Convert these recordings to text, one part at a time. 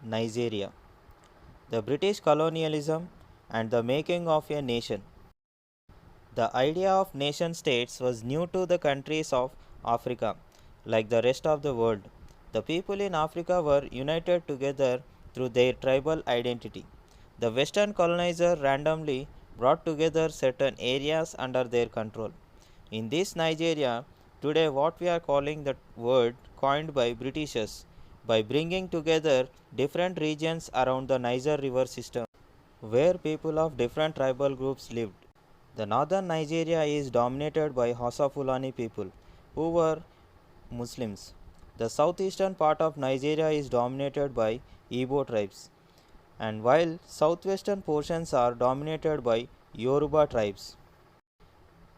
Nigeria. The British colonialism and the making of a nation. The idea of nation states was new to the countries of Africa, like the rest of the world. The people in Africa were united together through their tribal identity. The Western colonizer randomly brought together certain areas under their control. In this Nigeria, today what we are calling the word coined by Britishers, by bringing together different regions around the Niger river system where people of different tribal groups lived. The northern Nigeria is dominated by Hausa Fulani people who were Muslims. The southeastern part of Nigeria is dominated by Igbo tribes, and while southwestern portions are dominated by Yoruba tribes.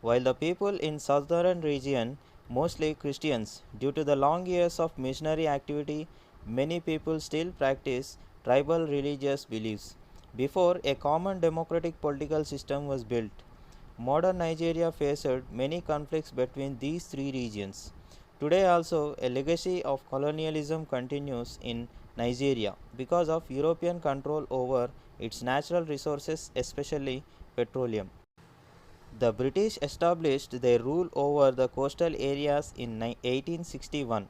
While the people in southern region mostly Christians, due to the long years of missionary activity, many people still practice tribal religious beliefs. Before a common democratic political system was built, modern Nigeria faced many conflicts between these three regions. Today also a legacy of colonialism continues in Nigeria because of European control over its natural resources, especially petroleum. The British established their rule over the coastal areas in 1861.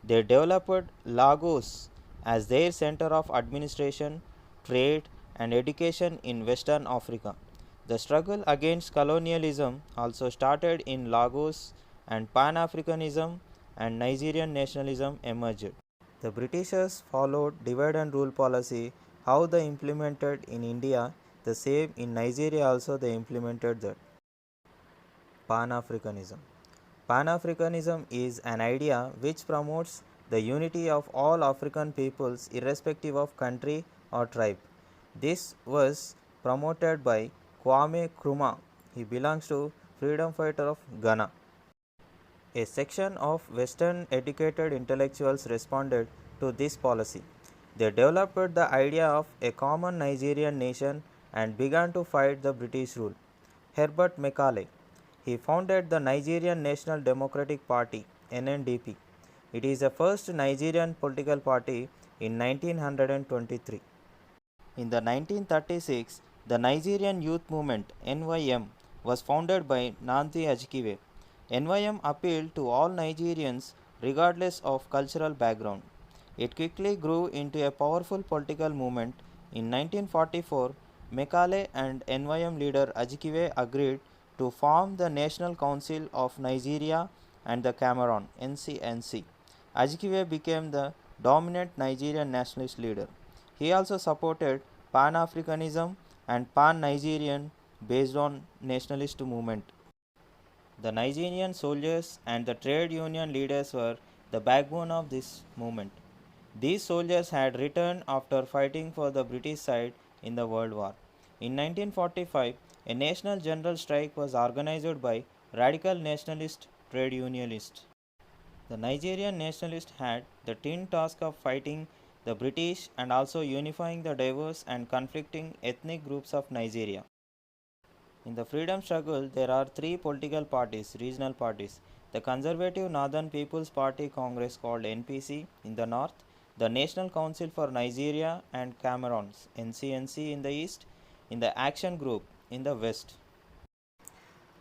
They developed Lagos as their center of administration, trade, and education in Western Africa. The struggle against colonialism also started in Lagos, and Pan Africanism and Nigerian nationalism emerged. The Britishers followed divide and rule policy, how they implemented in India, the same in Nigeria also they implemented that. Pan Africanism. Pan Africanism is an idea which promotes the unity of all African peoples irrespective of country or tribe. This was promoted by Kwame Nkrumah. He belongs to freedom fighter of Ghana. A section of Western educated intellectuals responded to this policy. They developed the idea of a common Nigerian nation and began to fight the British rule. Herbert Macaulay. He founded the Nigerian National Democratic Party (NNDP). It is the first Nigerian political party in 1923. In the 1936, the Nigerian Youth Movement (NYM) was founded by Nnamdi Azikiwe. NYM appealed to all Nigerians regardless of cultural background. It quickly grew into a powerful political movement. In 1944, Macaulay and NYM leader Azikiwe agreed to form the National Council of Nigeria and the Cameroon (NCNC). Azikiwe became the dominant Nigerian nationalist leader. He also supported Pan-Africanism and Pan-Nigerian based on nationalist movement. The Nigerian soldiers and the trade union leaders were the backbone of this movement. These soldiers had returned after fighting for the British side in the World War. In 1945, a national general strike was organized by radical nationalist trade unionists. The Nigerian nationalists had the twin task of fighting the British and also unifying the diverse and conflicting ethnic groups of Nigeria. In the freedom struggle, there are three political parties, regional parties. The Conservative Northern People's Party Congress called NPC in the north, the National Council for Nigeria and Cameroon (NCNC) in the east, in the Action Group in the west.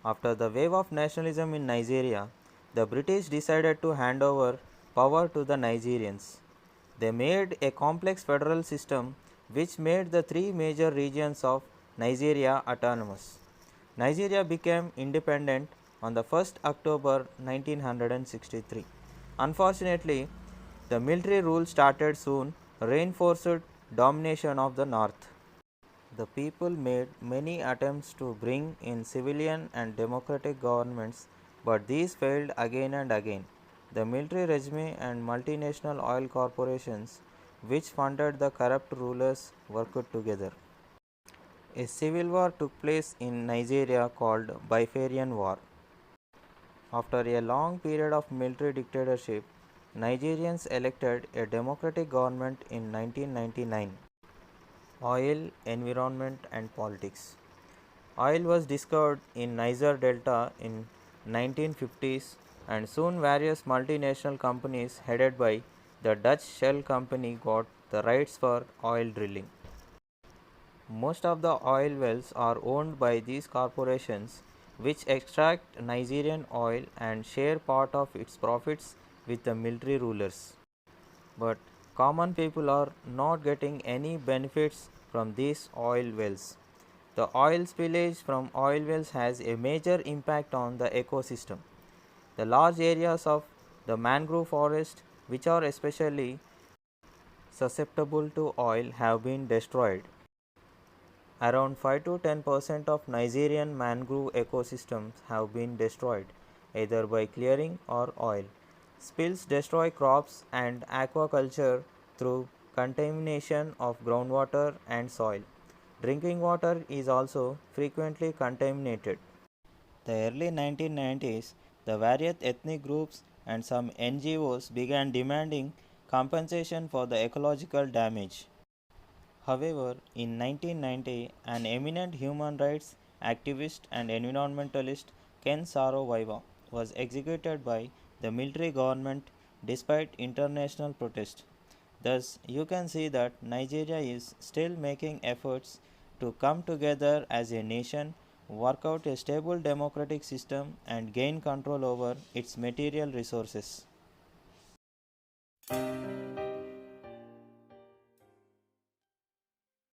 After the wave of nationalism in Nigeria, the British decided to hand over power to the Nigerians. They made a complex federal system which made the three major regions of Nigeria autonomous. Nigeria became independent on the 1st October 1963. Unfortunately, the military rule started soon, reinforced domination of the north. The people made many attempts to bring in civilian and democratic governments, but these failed again and again. The military regime and multinational oil corporations, which funded the corrupt rulers, worked together. A civil war took place in Nigeria called Biafran War. After a long period of military dictatorship, Nigerians elected a democratic government in 1999. Oil, environment and politics. Oil was discovered in Niger Delta in 1950s, and soon various multinational companies headed by the Dutch Shell Company got the rights for oil drilling. Most of the oil wells are owned by these corporations, which extract Nigerian oil and share part of its profits with the military rulers. But common people are not getting any benefits from these oil wells. The oil spillage from oil wells has a major impact on the ecosystem. The large areas of the mangrove forest, which are especially susceptible to oil, have been destroyed. Around 5 to 10% of Nigerian mangrove ecosystems have been destroyed, either by clearing or oil. Spills destroy crops and aquaculture through contamination of groundwater and soil. Drinking water is also frequently contaminated. The early 1990s, the various ethnic groups and some NGOs began demanding compensation for the ecological damage. However, in 1990, an eminent human rights activist and environmentalist, Ken Saro-Wiwa, was executed by the military government despite international protest. Thus, you can see that Nigeria is still making efforts to come together as a nation, work out a stable democratic system, and gain control over its material resources.